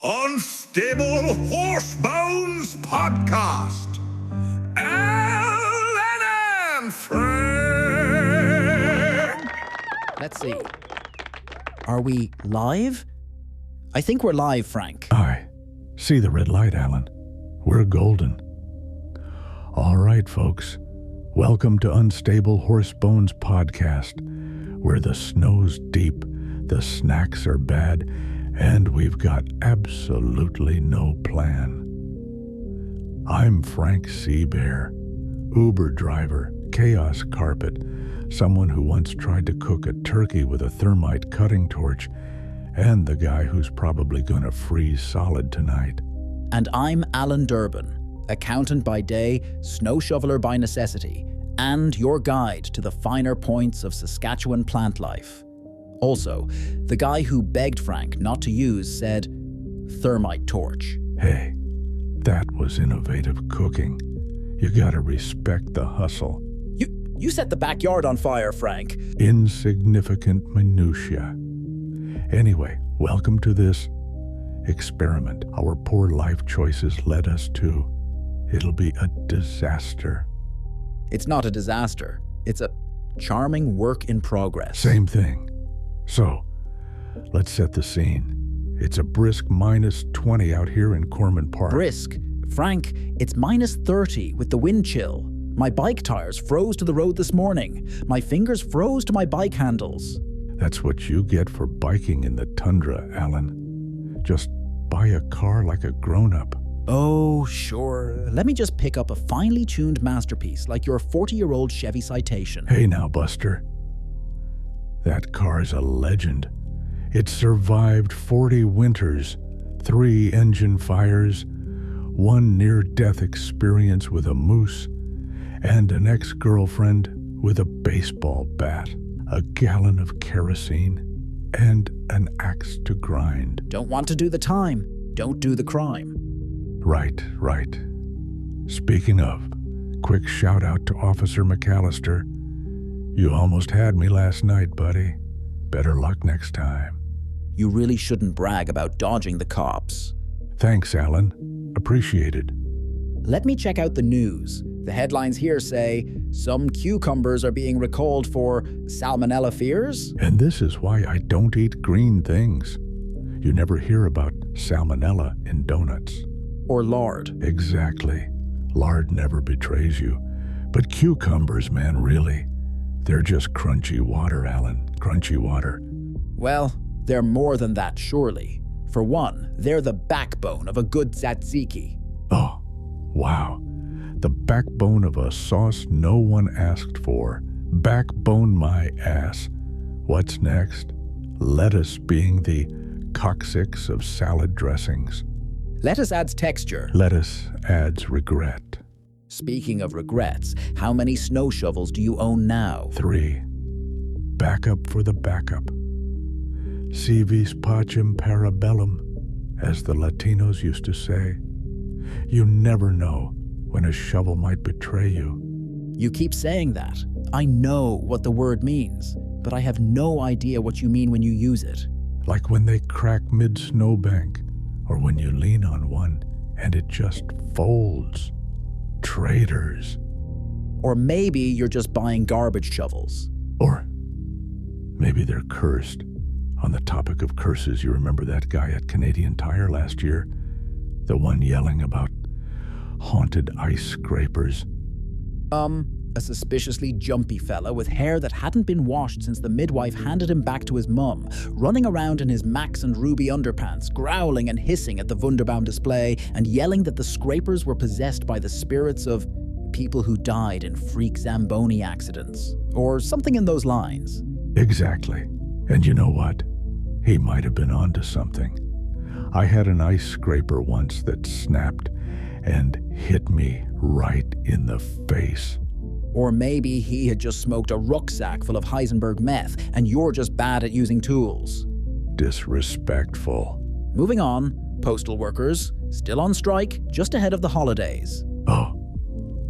Unstable Horse Bones Podcast. Alan and Frank. Let's see. Are we live? I think we're live, Frank. Aye. See the red light, Alan. We're golden. All right, folks. Welcome to Unstable Horse Bones Podcast, where the snow's deep, the snacks are bad, and we've got absolutely no plan. I'm Frank Seabear, Uber driver, chaos carpet, someone who once tried to cook a turkey with a thermite cutting torch, and the guy who's probably gonna freeze solid tonight. And I'm Alan Durbin, accountant by day, snow shoveler by necessity, and your guide to the finer points of Saskatchewan plant life. Also, the guy who begged Frank not to use said, thermite torch. Hey, that was innovative cooking. You gotta respect the hustle. You set the backyard on fire, Frank. Insignificant minutia. Anyway, welcome to this experiment our poor life choices led us to. It'll be a disaster. It's not a disaster. It's a charming work in progress. Same thing. So, let's set the scene. It's a brisk minus 20 out here in Corman Park. Brisk? Frank, it's minus 30 with the wind chill. My bike tires froze to the road this morning. My fingers froze to my bike handles. That's what you get for biking in the tundra, Alan. Just buy a car like a grown-up. Oh, sure. Let me just pick up a finely tuned masterpiece like your 40-year-old Chevy Citation. Hey now, Buster. That car's a legend. It survived 40 winters, 3 engine fires, 1 near-death experience with a moose, and an ex-girlfriend with a baseball bat, a gallon of kerosene, and an axe to grind. Don't want to do the time. Don't do the crime. Right. Speaking of, quick shout out to Officer McAllister. You almost had me last night, buddy. Better luck next time. You really shouldn't brag about dodging the cops. Thanks, Alan. Appreciated. Let me check out the news. The headlines here say, some cucumbers are being recalled for salmonella fears. And this is why I don't eat green things. You never hear about salmonella in donuts. Or lard. Exactly. Lard never betrays you. But cucumbers, man, really. They're just crunchy water, Alan. Crunchy water. Well, they're more than that, surely. For one, they're the backbone of a good tzatziki. Oh, wow. The backbone of a sauce no one asked for. Backbone my ass. What's next? Lettuce being the coccyx of salad dressings. Lettuce adds texture. Lettuce adds regret. Speaking of regrets, how many snow shovels do you own now? 3. Backup for the backup. Si vis pacem para bellum, as the Latinos used to say. You never know when a shovel might betray you. You keep saying that. I know what the word means, but I have no idea what you mean when you use it. Like when they crack mid-snowbank, or when you lean on one and it just folds. Traitors. Or maybe you're just buying garbage shovels. Or maybe they're cursed. On the topic of curses, you remember that guy at Canadian Tire last year? The one yelling about haunted ice scrapers. A suspiciously jumpy fella with hair that hadn't been washed since the midwife handed him back to his mum, running around in his Max and Ruby underpants, growling and hissing at the Wunderbaum display and yelling that the scrapers were possessed by the spirits of people who died in freak Zamboni accidents, or something in those lines. Exactly. And you know what? He might have been onto something. I had an ice scraper once that snapped and hit me right in the face. Or maybe he had just smoked a rucksack full of Heisenberg meth and you're just bad at using tools. Disrespectful. Moving on, postal workers, still on strike, just ahead of the holidays. Oh,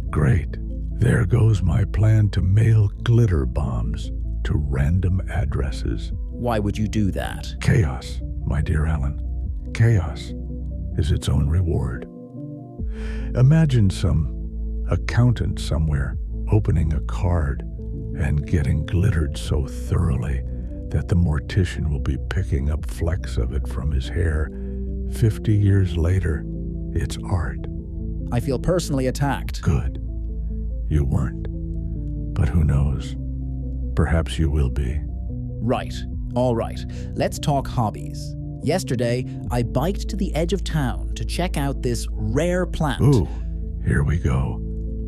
great. There goes my plan to mail glitter bombs to random addresses. Why would you do that? Chaos, my dear Alan. Chaos. is its own reward. Imagine some accountant somewhere opening a card and getting glittered so thoroughly that the mortician will be picking up flecks of it from his hair. 50 years later, it's art. I feel personally attacked. Good. You weren't. But who knows? Perhaps you will be. Right. All right. Let's talk hobbies. Yesterday, I biked to the edge of town to check out this rare plant. Ooh, here we go.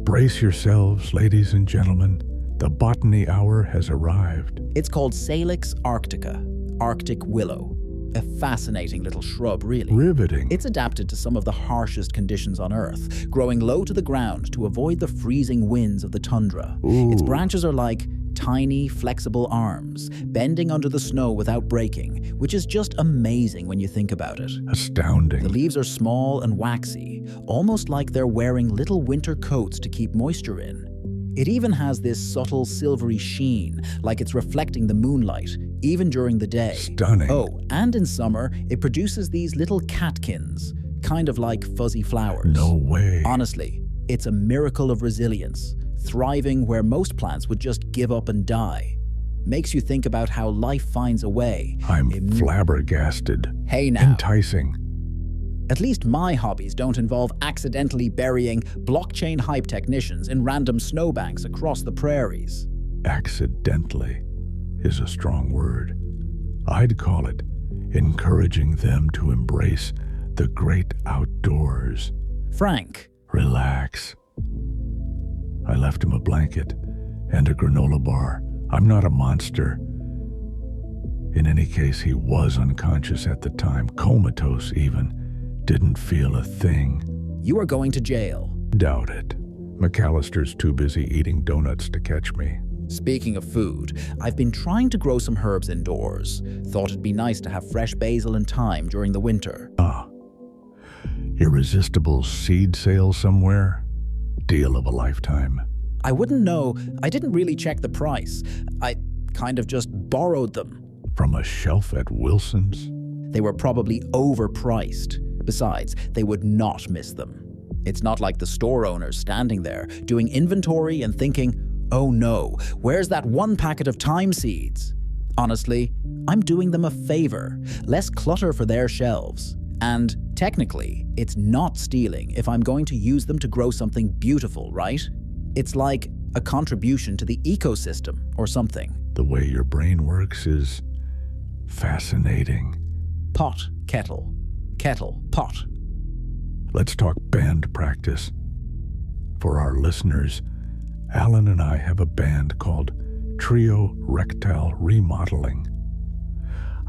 Brace yourselves, ladies and gentlemen. The botany hour has arrived. It's called Salix arctica, Arctic Willow. A fascinating little shrub, really. Riveting. It's adapted to some of the harshest conditions on Earth, growing low to the ground to avoid the freezing winds of the tundra. Ooh. Its branches are like tiny, flexible arms, bending under the snow without breaking, which is just amazing when you think about it. Astounding. The leaves are small and waxy, almost like they're wearing little winter coats to keep moisture in. It even has this subtle silvery sheen, like it's reflecting the moonlight, even during the day. Stunning. Oh, and in summer, it produces these little catkins, kind of like fuzzy flowers. No way. Honestly, it's a miracle of resilience, thriving where most plants would just give up and die. Makes you think about how life finds a way. I'm flabbergasted. Hey now. Enticing. At least my hobbies don't involve accidentally burying blockchain hype technicians in random snowbanks across the prairies. Accidentally is a strong word. I'd call it encouraging them to embrace the great outdoors. Frank. Relax. I left him a blanket and a granola bar. I'm not a monster. In any case, he was unconscious at the time, comatose even. Didn't feel a thing. You are going to jail. Doubt it. McAllister's too busy eating donuts to catch me. Speaking of food, I've been trying to grow some herbs indoors. Thought it'd be nice to have fresh basil and thyme during the winter. Irresistible seed sale somewhere? Deal of a lifetime. I wouldn't know. I didn't really check the price. I kind of just borrowed them. From a shelf at Wilson's? They were probably overpriced. Besides, they would not miss them. It's not like the store owners standing there, doing inventory and thinking, oh no, where's that one packet of thyme seeds? Honestly, I'm doing them a favor. Less clutter for their shelves. And technically, it's not stealing if I'm going to use them to grow something beautiful, right? It's like a contribution to the ecosystem or something. The way your brain works is fascinating. Pot, kettle. Kettle, pot. Let's talk band practice. For our listeners, Alan and I have a band called Trio Rectile Remodeling.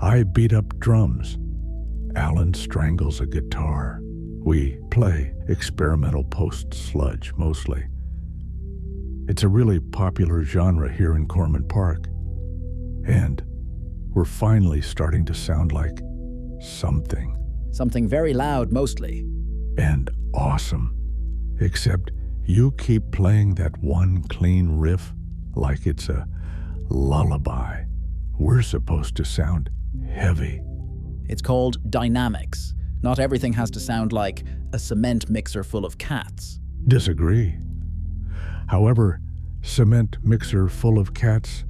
I beat up drums. Alan strangles a guitar. We play experimental post-sludge mostly. It's a really popular genre here in Cormant Park. And we're finally starting to sound like something. Something very loud, mostly. And awesome. Except you keep playing that one clean riff like it's a lullaby. We're supposed to sound heavy. It's called dynamics. Not everything has to sound like a cement mixer full of cats. Disagree. However, Cement Mixer Full of Cats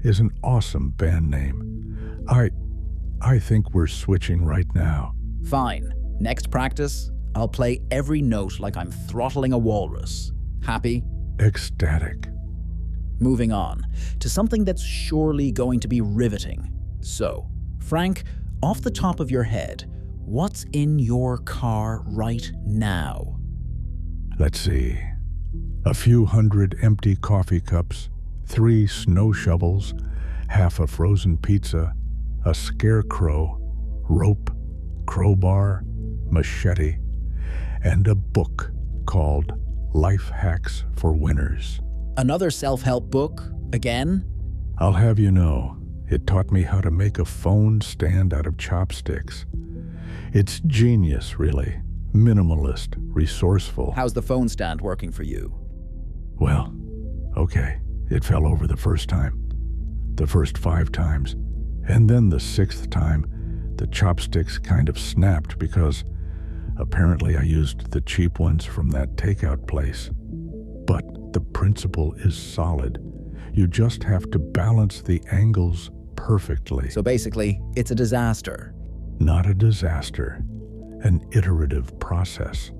is an awesome band name. I think we're switching right now. Fine. Next practice, I'll play every note like I'm throttling a walrus. Happy? Ecstatic. Moving on to something that's surely going to be riveting. So, Frank, off the top of your head, what's in your car right now? Let's see. A few hundred empty coffee cups, 3 snow shovels, half a frozen pizza, a scarecrow, rope, crowbar, machete, and a book called Life Hacks for Winners. Another self-help book? Again? I'll have you know, it taught me how to make a phone stand out of chopsticks. It's genius, really. Minimalist, resourceful. How's the phone stand working for you? Well, okay, it fell over the first time, the first 5 times, and then the 6th time, the chopsticks kind of snapped because Apparently I used the cheap ones from that takeout place. But the principle is solid. You just have to balance the angles perfectly. So basically, it's a disaster. Not a disaster, an iterative process.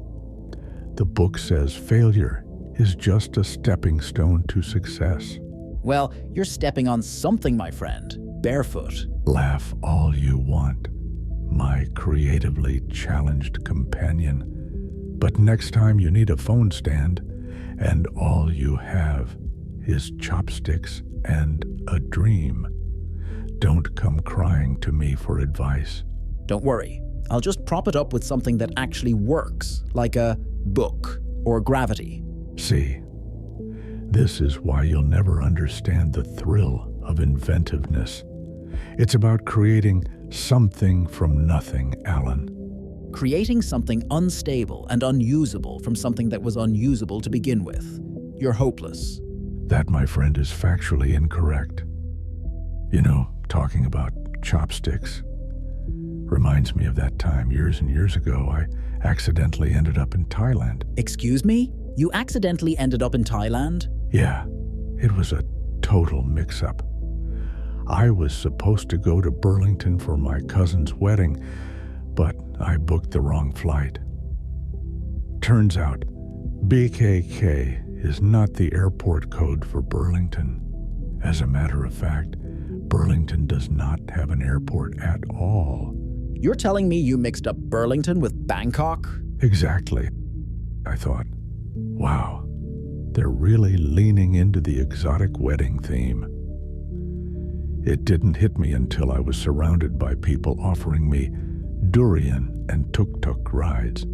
The book says failure is just a stepping stone to success. Well, you're stepping on something, my friend. Barefoot. Laugh all you want, my creatively challenged companion. But next time you need a phone stand, and all you have is chopsticks and a dream, don't come crying to me for advice. Don't worry. I'll just prop it up with something that actually works, like a book or gravity. See, this is why you'll never understand the thrill of inventiveness. It's about creating something from nothing, Alan. Creating something unstable and unusable from something that was unusable to begin with. You're hopeless. That, my friend, is factually incorrect. You know, talking about chopsticks reminds me of that time years and years ago I accidentally ended up in Thailand. Excuse me? You accidentally ended up in Thailand? Yeah, it was a total mix-up. I was supposed to go to Burlington for my cousin's wedding, but I booked the wrong flight. Turns out, BKK is not the airport code for Burlington. As a matter of fact, Burlington does not have an airport at all. You're telling me you mixed up Burlington with Bangkok? Exactly. I thought, wow, they're really leaning into the exotic wedding theme. It didn't hit me until I was surrounded by people offering me durian and tuk-tuk rides.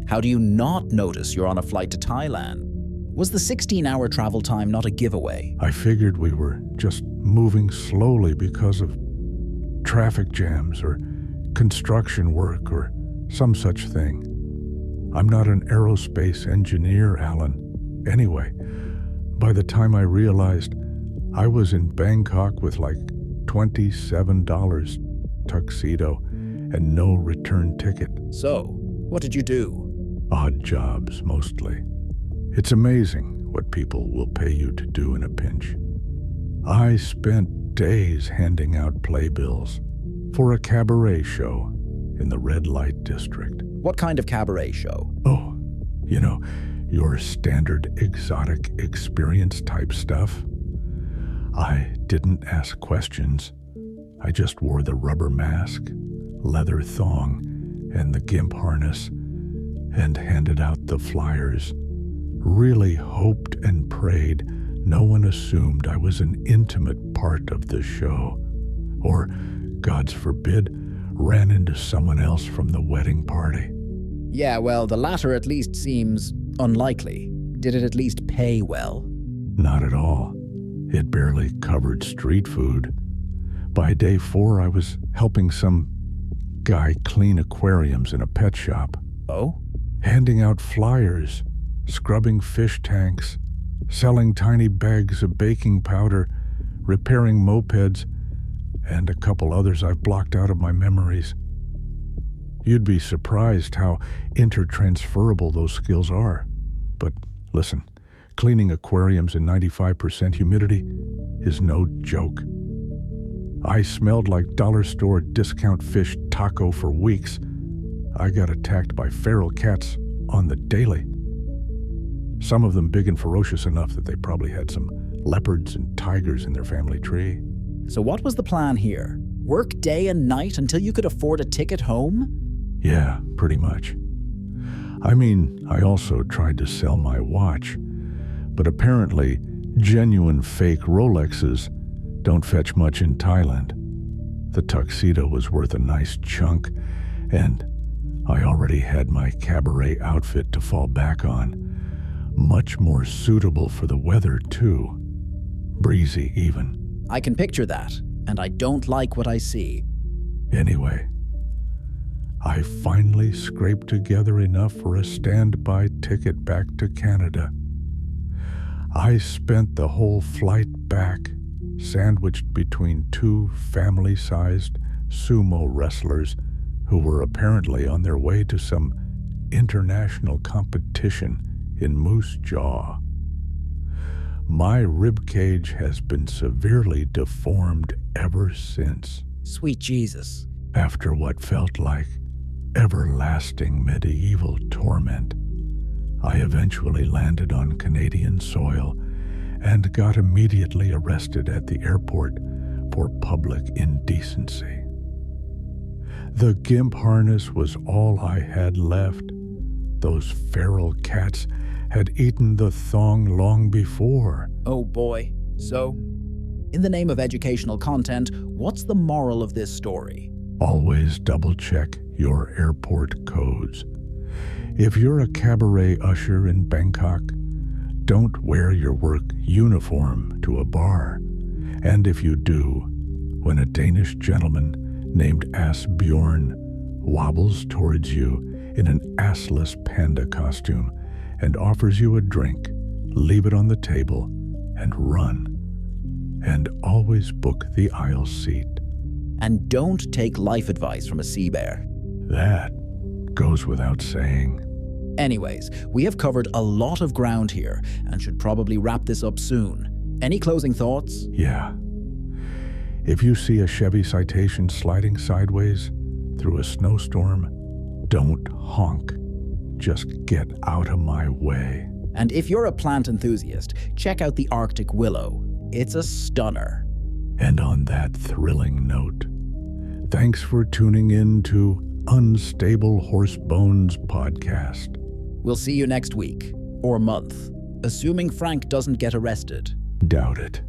How do you not notice you're on a flight to Thailand? Was the 16-hour travel time not a giveaway? I figured we were just moving slowly because of traffic jams or construction work or some such thing. I'm not an aerospace engineer, Alan. Anyway, by the time I realized I was in Bangkok with like $27 tuxedo and no return ticket. So, what did you do? Odd jobs, mostly. It's amazing what people will pay you to do in a pinch. I spent days handing out playbills for a cabaret show in the red light district. What kind of cabaret show? Oh, you know, your standard exotic experience type stuff. I didn't ask questions. I just wore the rubber mask, leather thong, and the gimp harness, and handed out the flyers. Really hoped and prayed no one assumed I was an intimate part of the show, or, God's forbid, ran into someone else from the wedding party. Yeah, well, the latter at least seems unlikely. Did it at least pay well? Not at all. It barely covered street food. By day 4, I was helping some guy clean aquariums in a pet shop. Oh? Handing out flyers, scrubbing fish tanks, selling tiny bags of baking powder, repairing mopeds, and a couple others I've blocked out of my memories. You'd be surprised how intertransferable those skills are. But listen, cleaning aquariums in 95% humidity is no joke. I smelled like dollar store discount fish taco for weeks. I got attacked by feral cats on the daily. Some of them big and ferocious enough that they probably had some leopards and tigers in their family tree. So what was the plan here? Work day and night until you could afford a ticket home? Yeah, pretty much. I mean, I also tried to sell my watch, but apparently genuine fake Rolexes don't fetch much in Thailand. The tuxedo was worth a nice chunk, and I already had my cabaret outfit to fall back on. Much more suitable for the weather, too. Breezy, even. I can picture that, and I don't like what I see. Anyway, I finally scraped together enough for a standby ticket back to Canada. I spent the whole flight back sandwiched between two family-sized sumo wrestlers who were apparently on their way to some international competition in Moose Jaw. My ribcage has been severely deformed ever since. Sweet Jesus. After what felt like everlasting medieval torment, I eventually landed on Canadian soil and got immediately arrested at the airport for public indecency. The gimp harness was all I had left. Those feral cats had eaten the thong long before. Oh boy. So, in the name of educational content, what's the moral of this story? Always double-check your airport codes. If you're a cabaret usher in Bangkok, don't wear your work uniform to a bar. And if you do, when a Danish gentleman named Asbjorn wobbles towards you in an assless panda costume and offers you a drink, leave it on the table and run. And always book the aisle seat. And don't take life advice from a sea bear. That goes without saying. Anyways, we have covered a lot of ground here and should probably wrap this up soon. Any closing thoughts? Yeah. If you see a Chevy Citation sliding sideways through a snowstorm, don't honk. Just get out of my way. And if you're a plant enthusiast, check out the Arctic Willow. It's a stunner. And on that thrilling note, thanks for tuning in to Unstable Horse Bones Podcast. We'll see you next week, or month, assuming Frank doesn't get arrested. Doubt it.